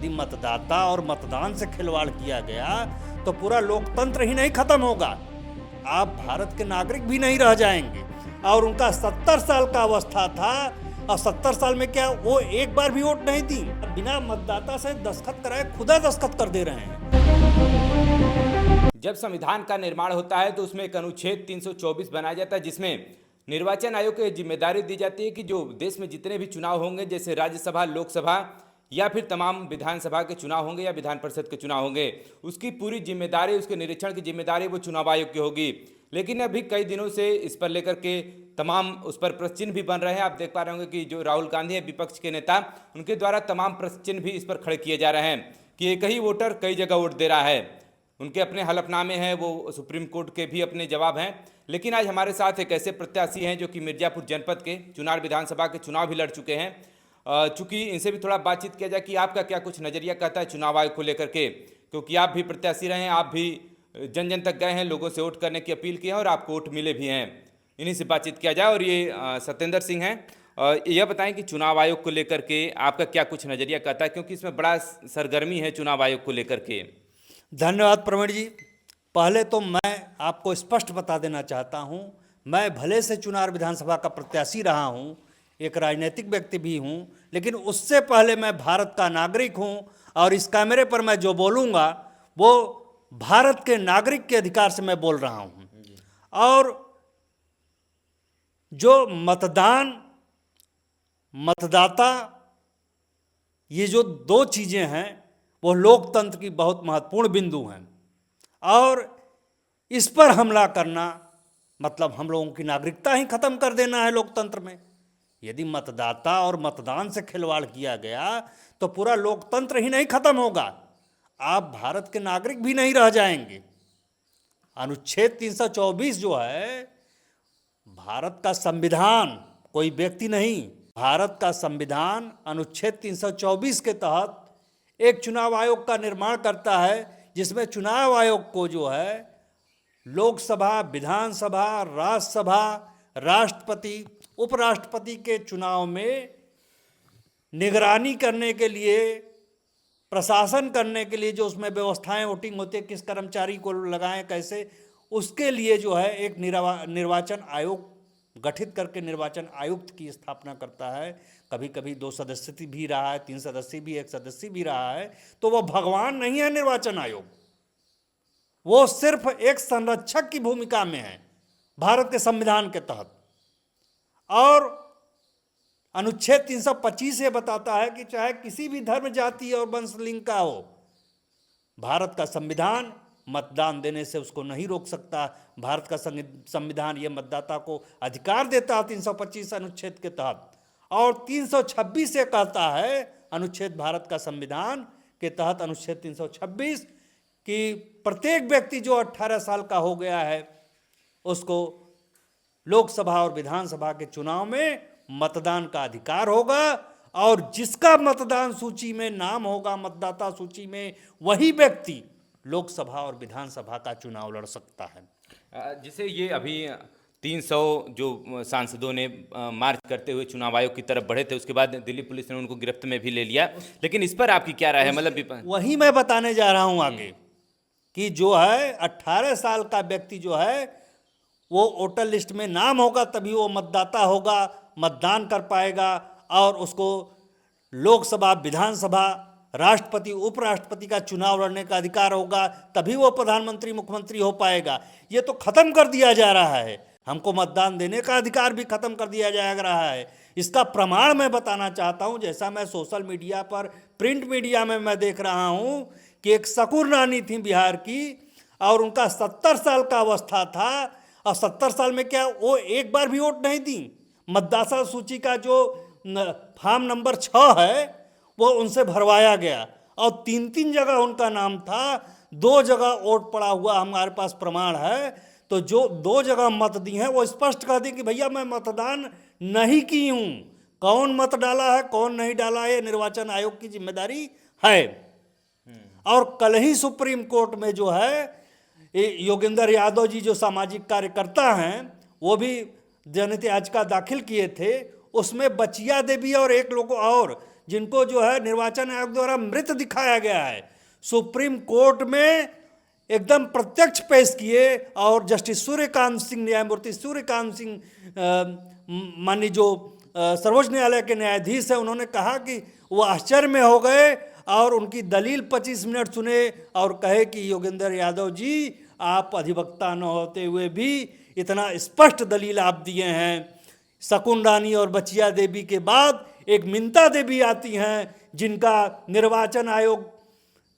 यदि मतदाता और मतदान से खिलवाड़ किया गया तो पूरा लोकतंत्र ही नहीं खत्म होगा, आप भारत के नागरिक भी नहीं रह जाएंगे। और उनका 70 साल का अवस्था था, और 70 साल में क्या वो एक बार भी वोट नहीं दी, बिना मतदाता से दस्तखत कराए खुदा दस्तखत कर दे रहे हैं। जब संविधान का निर्माण होता है तो उसमें एक अनुच्छेद 324 बनाया जाता है, जिसमें निर्वाचन आयोग को जिम्मेदारी दी जाती है कि जो देश में जितने भी चुनाव होंगे, जैसे राज्यसभा, लोकसभा या फिर तमाम विधानसभा के चुनाव होंगे या विधान परिषद के चुनाव होंगे, उसकी पूरी जिम्मेदारी, उसके निरीक्षण की जिम्मेदारी वो चुनाव आयोग की होगी। लेकिन अभी कई दिनों से इस पर लेकर के तमाम उस पर प्रश्न चिन्ह भी बन रहे हैं। आप देख पा रहे होंगे कि जो राहुल गांधी है, विपक्ष के नेता, उनके द्वारा तमाम प्रश्न चिन्ह भी इस पर खड़े किए जा रहे हैं कि एक ही वोटर कई जगह वोट दे रहा है। उनके अपने हलफनामे हैं, वो सुप्रीम कोर्ट के भी अपने जवाब हैं। लेकिन आज हमारे साथ एक ऐसे प्रत्याशी हैं जो कि मिर्जापुर जनपद के चुनार विधानसभा के चुनाव भी लड़ चुके हैं। चूँकि इनसे भी थोड़ा बातचीत किया जाए कि आपका क्या कुछ नज़रिया कहता है चुनाव आयोग को लेकर के, क्योंकि आप भी प्रत्याशी रहे हैं, आप भी जन जन तक गए हैं, लोगों से वोट करने की अपील की है और आपको वोट मिले भी हैं। इन्हीं से बातचीत किया जाए। और ये सत्येंद्र सिंह हैं, यह बताएं कि चुनाव आयोग को लेकर के आपका क्या कुछ नज़रिया कहता है, क्योंकि इसमें बड़ा सरगर्मी है चुनाव आयोग को लेकर के। धन्यवाद प्रवीण जी। पहले तो मैं आपको स्पष्ट बता देना चाहता हूं, मैं भले से चुनार विधानसभा का प्रत्याशी रहा हूं, एक राजनीतिक व्यक्ति भी हूं, लेकिन उससे पहले मैं भारत का नागरिक हूं। और इस कैमरे पर मैं जो बोलूँगा वो भारत के नागरिक के अधिकार से मैं बोल रहा हूं। और जो मतदाता, ये जो दो चीज़ें हैं वो लोकतंत्र की बहुत महत्वपूर्ण बिंदु हैं, और इस पर हमला करना मतलब हम लोगों की नागरिकता ही खत्म कर देना है लोकतंत्र में। यदि मतदाता और मतदान से खिलवाड़ किया गया तो पूरा लोकतंत्र ही नहीं खत्म होगा, आप भारत के नागरिक भी नहीं रह जाएंगे। अनुच्छेद 324 जो है, भारत का संविधान, कोई व्यक्ति नहीं, भारत का संविधान अनुच्छेद 324 के तहत एक चुनाव आयोग का निर्माण करता है, जिसमें चुनाव आयोग को जो है लोकसभा, विधानसभा, राज्यसभा, राष्ट्रपति, उपराष्ट्रपति के चुनाव में निगरानी करने के लिए, प्रशासन करने के लिए जो उसमें व्यवस्थाएं, वोटिंग होती है, किस कर्मचारी को लगाएं, कैसे, उसके लिए जो है एक निर्वाचन आयोग गठित करके निर्वाचन आयुक्त की स्थापना करता है। कभी कभी 2 सदस्य भी रहा है, 3 सदस्य भी, 1 सदस्य भी रहा है। तो वो भगवान नहीं है निर्वाचन आयोग, वो सिर्फ एक संरक्षक की भूमिका में है भारत के संविधान के तहत। और अनुच्छेद 325 ये बताता है कि चाहे किसी भी धर्म, जाति और वंश लिंग का हो, भारत का संविधान मतदान देने से उसको नहीं रोक सकता। भारत का संविधान ये मतदाता को अधिकार देता है 325 अनुच्छेद के तहत। और 326 से कहता है अनुच्छेद, भारत का संविधान के तहत अनुच्छेद 326, कि प्रत्येक व्यक्ति जो 18 साल का हो गया है उसको लोकसभा और विधानसभा के चुनाव में मतदान का अधिकार होगा, और जिसका मतदान सूची में नाम होगा, मतदाता सूची में, वही व्यक्ति लोकसभा और विधानसभा का चुनाव लड़ सकता है। जिसे ये अभी 300 जो सांसदों ने मार्च करते हुए चुनाव आयोग की तरफ बढ़े थे, उसके बाद दिल्ली पुलिस ने उनको गिरफ्त में भी ले लिया, लेकिन इस पर आपकी क्या राय है? मतलब वही मैं बताने जा रहा हूं आगे, कि जो है 18 साल का व्यक्ति जो है वो वोटर लिस्ट में नाम होगा, तभी वो मतदाता होगा, मतदान कर पाएगा, और उसको लोकसभा, विधानसभा, राष्ट्रपति, उपराष्ट्रपति का चुनाव लड़ने का अधिकार होगा, तभी वो प्रधानमंत्री, मुख्यमंत्री हो पाएगा। ये तो खत्म कर दिया जा रहा है, हमको मतदान देने का अधिकार भी खत्म कर दिया जा रहा है। इसका प्रमाण मैं बताना चाहता हूं, जैसा मैं सोशल मीडिया पर, प्रिंट मीडिया में मैं देख रहा हूं कि एक शकूर रानी थी बिहार की, और उनका 70 साल का अवस्था था, और 70 साल में क्या वो एक बार भी वोट नहीं दी। मतदाता सूची का जो फॉर्म नंबर 6 है वो उनसे भरवाया गया, और 3 जगह उनका नाम था, 2 जगह वोट पड़ा हुआ हमारे पास प्रमाण है। तो जो 2 जगह मत दी हैं वो स्पष्ट कर दी कि भैया मैं मतदान नहीं की हूँ। कौन मत डाला है, कौन नहीं डाला है, निर्वाचन आयोग की जिम्मेदारी है। और कल ही सुप्रीम कोर्ट में जो है योगेंद्र यादव जी, जो सामाजिक कार्यकर्ता हैं, वो भी जनहित याचिका दाखिल किए थे। उसमें बचिया देवी और एक लोग और, जिनको जो है निर्वाचन आयोग द्वारा मृत दिखाया गया है, सुप्रीम कोर्ट में एकदम प्रत्यक्ष पेश किए और जस्टिस सूर्यकांत सिंह, न्यायमूर्ति सूर्यकांत सिंह माननीय जो सर्वोच्च न्यायालय के न्यायाधीश है, उन्होंने कहा कि वो आश्चर्य में हो गए और उनकी दलील 25 मिनट सुने और कहे कि योगेंद्र यादव जी, आप अधिवक्ता न होते हुए भी इतना स्पष्ट दलील आप दिए हैं। शकुन रानी और बचिया देवी के बाद एक मिंता देवी आती हैं, जिनका निर्वाचन आयोग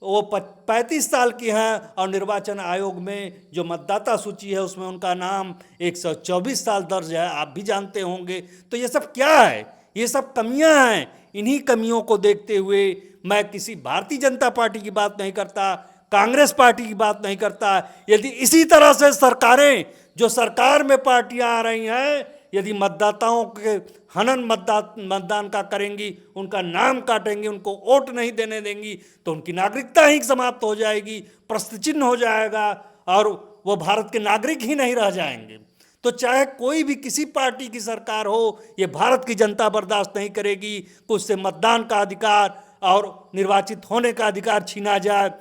वो 35 साल की हैं और निर्वाचन आयोग में जो मतदाता सूची है उसमें उनका नाम 124 साल दर्ज है, आप भी जानते होंगे। तो ये सब क्या है? ये सब कमियां हैं। इन्हीं कमियों को देखते हुए मैं किसी भारतीय जनता पार्टी की बात नहीं करता, कांग्रेस पार्टी की बात नहीं करता। यदि इसी तरह से सरकारें, जो सरकार में पार्टियां आ रही हैं, यदि मतदाताओं के हनन मतदान का करेंगी, उनका नाम काटेंगी, उनको वोट नहीं देने देंगी, तो उनकी नागरिकता ही समाप्त हो जाएगी, प्रश्न चिन्ह हो जाएगा और वो भारत के नागरिक ही नहीं रह जाएंगे। तो चाहे कोई भी किसी पार्टी की सरकार हो, ये भारत की जनता बर्दाश्त नहीं करेगी कि उससे मतदान का अधिकार और निर्वाचित होने का अधिकार छीना जाए।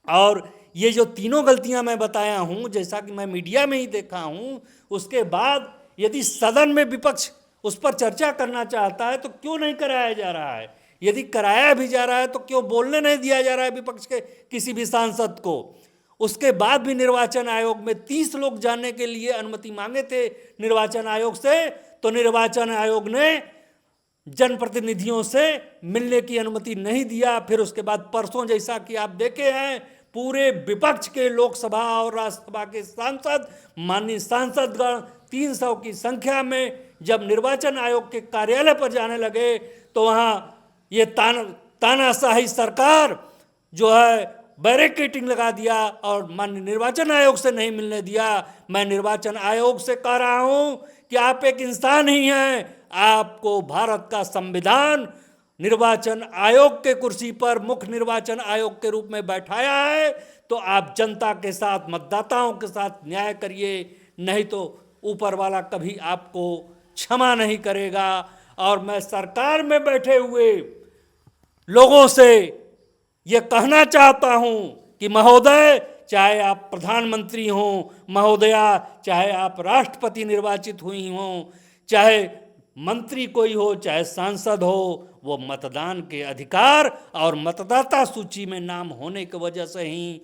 और ये जो तीनों गलतियां मैं बताया हूं, जैसा कि मैं मीडिया में ही देखा हूं, उसके बाद यदि सदन में विपक्ष उस पर चर्चा करना चाहता है तो क्यों नहीं कराया जा रहा है? यदि कराया भी जा रहा है तो क्यों बोलने नहीं दिया जा रहा है विपक्ष के किसी भी सांसद को? उसके बाद भी निर्वाचन आयोग में 30 लोग जाने के लिए अनुमति मांगे थे निर्वाचन आयोग से, तो निर्वाचन आयोग ने जनप्रतिनिधियों से मिलने की अनुमति नहीं दिया। फिर उसके बाद परसों, जैसा कि आप देखे हैं, पूरे विपक्ष के लोकसभा और राज्यसभा के सांसद, माननीय सांसदगण 300 की संख्या में जब निर्वाचन आयोग के कार्यालय पर जाने लगे तो वहाँ ये तानाशाही सरकार जो है बैरिकेडिंग लगा दिया और माननीय निर्वाचन आयोग से नहीं मिलने दिया। मैं निर्वाचन आयोग से कह रहा हूँ कि आप एक इंसान ही हैं, आपको भारत का संविधान निर्वाचन आयोग के कुर्सी पर मुख्य निर्वाचन आयोग के रूप में बैठाया है, तो आप जनता के साथ, मतदाताओं के साथ न्याय करिए, नहीं तो ऊपर वाला कभी आपको क्षमा नहीं करेगा। और मैं सरकार में बैठे हुए लोगों से ये कहना चाहता हूं कि महोदय, चाहे आप प्रधानमंत्री हों, महोदया, चाहे आप राष्ट्रपति निर्वाचित हुई हों, चाहे मंत्री कोई हो, चाहे सांसद हो, वो मतदान के अधिकार और मतदाता सूची में नाम होने की वजह से ही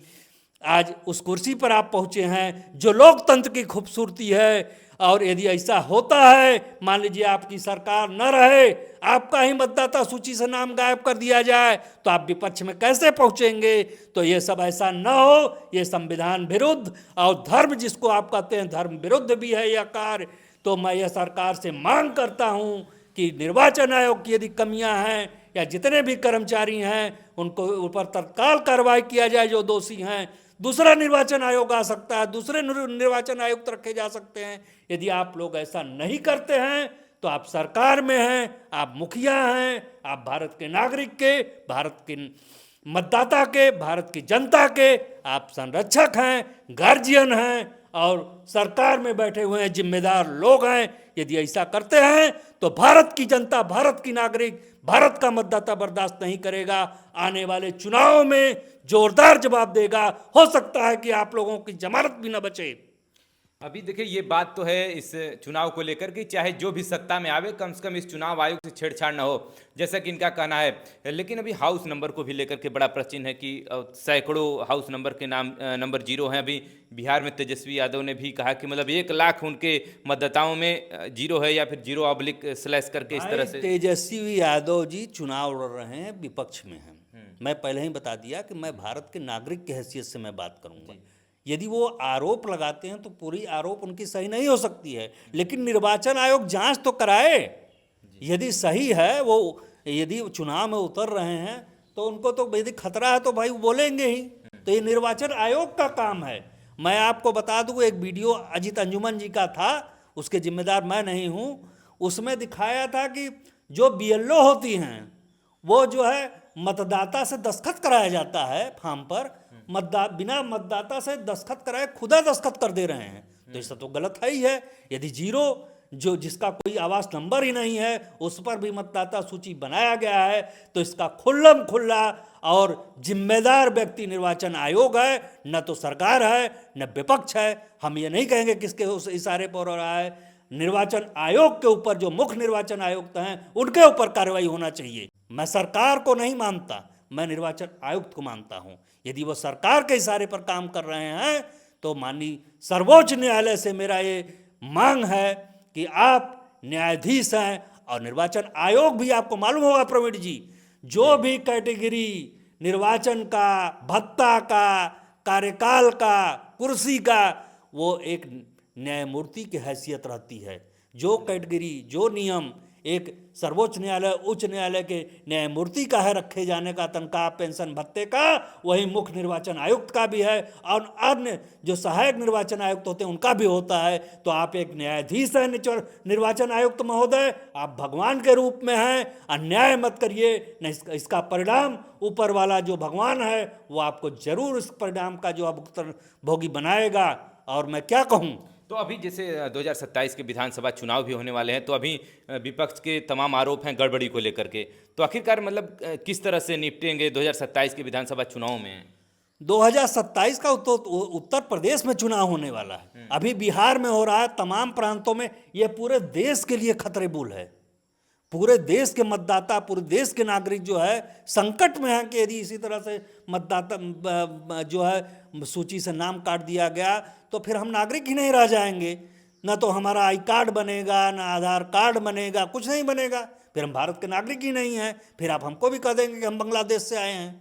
आज उस कुर्सी पर आप पहुंचे हैं, जो लोकतंत्र की खूबसूरती है। और यदि ऐसा होता है, मान लीजिए आपकी सरकार न रहे, आपका ही मतदाता सूची से नाम गायब कर दिया जाए, तो आप विपक्ष में कैसे पहुंचेंगे? तो ये सब ऐसा न हो, ये संविधान विरुद्ध और धर्म, जिसको आप कहते हैं धर्म विरुद्ध भी है यह कार्य। तो मैं यह सरकार से मांग करता हूं कि निर्वाचन आयोग की यदि कमियां हैं या जितने भी कर्मचारी हैं, उनको ऊपर तत्काल कार्रवाई किया जाए जो दोषी हैं। दूसरा निर्वाचन आयोग आ सकता है, दूसरे निर्वाचन आयुक्त रखे जा सकते हैं। यदि आप लोग ऐसा नहीं करते हैं तो आप सरकार में हैं, आप मुखिया हैं, आप भारत के नागरिक के, भारत के मतदाता के, भारत की जनता के आप संरक्षक हैं, गार्जियन हैं और सरकार में बैठे हुए हैं, जिम्मेदार लोग हैं। यदि ऐसा करते हैं तो भारत की जनता, भारत की नागरिक, भारत का मतदाता बर्दाश्त नहीं करेगा। आने वाले चुनाव में जोरदार जवाब देगा। हो सकता है कि आप लोगों की जमानत भी न बचे। अभी देखिए, ये बात तो है इस चुनाव को लेकर कि चाहे जो भी सत्ता में आवे, कम से कम इस चुनाव आयोग से छेड़छाड़ ना हो, जैसा कि इनका कहना है। लेकिन अभी हाउस नंबर को भी लेकर के बड़ा प्रश्न है कि सैकड़ों हाउस नंबर के नंबर 0 हैं। अभी बिहार में तेजस्वी यादव ने भी कहा कि मतलब 1 लाख उनके मतदाताओं में 0 है या फिर 0// करके इस तरह से। तेजस्वी यादव जी चुनाव लड़ रहे हैं, विपक्ष में हैं। मैं पहले ही बता दिया कि मैं भारत के नागरिक की हैसियत से मैं बात करूंगा। यदि वो आरोप लगाते हैं तो पूरी आरोप उनकी सही नहीं हो सकती है, लेकिन निर्वाचन आयोग जांच तो कराए। यदि सही है, वो यदि चुनाव में उतर रहे हैं तो उनको तो यदि खतरा है तो भाई वो बोलेंगे ही। तो ये निर्वाचन आयोग का काम है। मैं आपको बता दूं, एक वीडियो अजीत अंजुमन जी का था, उसके जिम्मेदार मैं नहीं हूं। उसमें दिखाया था कि जो BLO होती हैं वो जो है मतदाता से दस्तखत कराया जाता है फॉर्म पर, बिना मतदाता से दस्तखत कराए खुदा दस्तखत कर दे रहे हैं। तो ऐसा तो गलत है ही है। यदि 0 जो जिसका कोई आवास नंबर ही नहीं है उस पर भी मतदाता सूची बनाया गया है। तो इसका खुल्लम खुल्ला और जिम्मेदार व्यक्ति निर्वाचन आयोग है, न तो सरकार है न विपक्ष है। हम ये नहीं कहेंगे किसके उस इशारे पर हो रहा है। निर्वाचन आयोग के ऊपर जो मुख्य निर्वाचन आयुक्त हैं उनके ऊपर कार्रवाई होना चाहिए। मैं सरकार को नहीं मानता, मैं निर्वाचन आयुक्त को मानता हूं। यदि वो सरकार के इशारे पर काम कर रहे हैं तो माननीय सर्वोच्च न्यायालय से मेरा ये मांग है कि आप न्यायाधीश हैं और निर्वाचन आयोग भी, आपको मालूम होगा प्रवीण जी, जो भी कैटेगरी निर्वाचन का, भत्ता का, कार्यकाल का, कुर्सी का, वो एक न्यायमूर्ति की हैसियत रहती है। जो कैटेगरी, जो नियम एक सर्वोच्च न्यायालय, उच्च न्यायालय के न्यायमूर्ति का है रखे जाने का तनख्वाह, पेंशन, भत्ते का, वही मुख्य निर्वाचन आयुक्त का भी है और अन्य जो सहायक निर्वाचन आयुक्त होते हैं उनका भी होता है। तो आप एक न्यायाधीश हैं निर्वाचन आयुक्त महोदय, आप भगवान के रूप में हैं। अन्याय मत करिए, न इसका परिणाम ऊपर वाला जो भगवान है वो आपको जरूर इस परिणाम का जो भोगी बनाएगा। और मैं क्या कहूँ, तो अभी जैसे 2027 के विधानसभा चुनाव भी होने वाले हैं, तो अभी विपक्ष के तमाम आरोप हैं गड़बड़ी को लेकर के, तो आखिरकार मतलब किस तरह से निपटेंगे 2027 के विधानसभा चुनाव में? 2027 का उत्तर प्रदेश में चुनाव होने वाला है, अभी बिहार में हो रहा है, तमाम प्रांतों में। ये पूरे देश के लिए खतरेबुल है। पूरे देश के मतदाता, पूरे देश के नागरिक जो है संकट में हैं कि यदि इसी तरह से मतदाता जो है सूची से नाम काट दिया गया तो फिर हम नागरिक ही नहीं रह जाएंगे। न तो हमारा आई कार्ड बनेगा, न आधार कार्ड बनेगा, कुछ नहीं बनेगा, फिर हम भारत के नागरिक ही नहीं हैं। फिर आप हमको भी कह देंगे कि हम बांग्लादेश से आए हैं।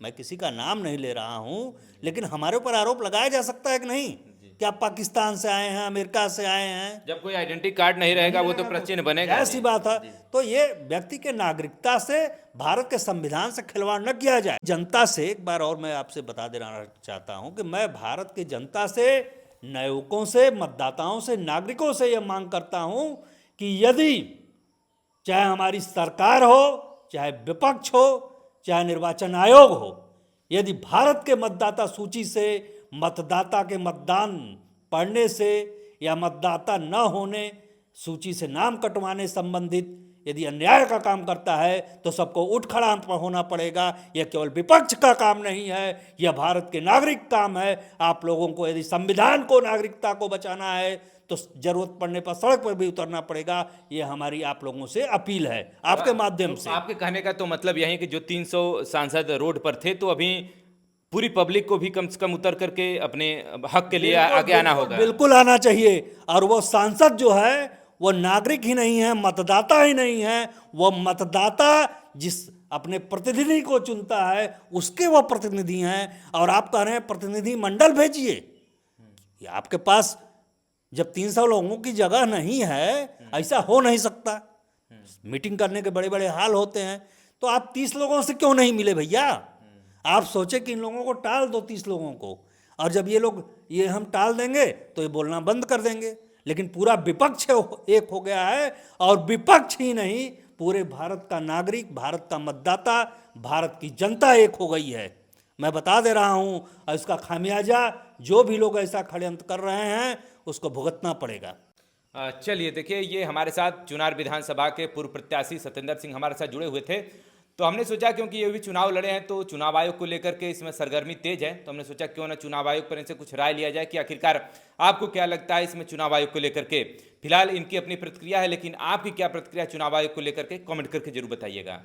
मैं किसी का नाम नहीं ले रहा हूँ, लेकिन हमारे ऊपर आरोप लगाया जा सकता है कि नहीं कि आप पाकिस्तान से आए हैं, अमेरिका से आए हैं। जब कोई आइडेंटिटी कार्ड नहीं रहेगा वो तो प्रश्न बनेगा। ऐसी बात है। तो ये व्यक्ति के नागरिकता से, भारत के संविधान से खिलवाड़ न किया जाए। जनता से एक बार और मैं आपसे बता देना चाहता हूं कि मैं भारत की जनता से, नागरिकों से, मतदाताओं से, नागरिकों से यह मांग करता हूं कि यदि चाहे हमारी सरकार हो, चाहे विपक्ष हो, चाहे निर्वाचन आयोग हो, यदि भारत के मतदाता सूची से मतदाता के मतदान पढ़ने से या मतदाता न होने, सूची से नाम कटवाने संबंधित यदि अन्याय का काम करता है तो सबको उठ खड़ा होना पड़ेगा। यह केवल विपक्ष का काम नहीं है, यह भारत के नागरिक काम है। आप लोगों को यदि संविधान को, नागरिकता को बचाना है तो जरूरत पड़ने पर सड़क पर भी उतरना पड़ेगा। ये हमारी आप लोगों से अपील है आपके माध्यम से। आपके कहने का तो मतलब यही कि जो 300 सांसद रोड पर थे, तो अभी पूरी पब्लिक को भी कम से कम उतर करके अपने हक के लिए आगे आना होगा। बिल्कुल आना चाहिए। और वो सांसद जो है वो नागरिक ही नहीं है, मतदाता ही नहीं है। वो मतदाता जिस अपने प्रतिनिधि को चुनता है उसके वो प्रतिनिधि हैं। और आप कह रहे हैं प्रतिनिधि मंडल भेजिए, ये आपके पास जब 300 लोगों की जगह नहीं है, ऐसा हो नहीं सकता। मीटिंग करने के बड़े बड़े हाल होते हैं, तो आप 30 लोगों से क्यों नहीं मिले भैया? आप सोचे कि इन लोगों को टाल दो, 30 लोगों को, और जब ये हम टाल देंगे तो ये बोलना बंद कर देंगे। लेकिन पूरा विपक्ष एक हो गया है, और विपक्ष ही नहीं, पूरे भारत का नागरिक, भारत का मतदाता, भारत की जनता एक हो गई है। मैं बता दे रहा हूं, और इसका खामियाजा जो भी लोग ऐसा षड्यंत्र कर रहे हैं उसको भुगतना पड़ेगा। चलिए देखिए, ये हमारे साथ चुनार विधानसभा के पूर्व प्रत्याशी सत्येंद्र सिंह हमारे साथ जुड़े हुए थे। तो हमने सोचा क्योंकि ये भी चुनाव लड़े हैं तो चुनाव आयोग को लेकर के इसमें सरगर्मी तेज है, तो हमने सोचा क्यों ना चुनाव आयोग पर इनसे कुछ राय लिया जाए कि आखिरकार आपको क्या लगता है इसमें चुनाव आयोग को लेकर के। फिलहाल इनकी अपनी प्रतिक्रिया है, लेकिन आपकी क्या प्रतिक्रिया चुनाव आयोग को लेकर के, कमेंट करके जरूर बताइएगा।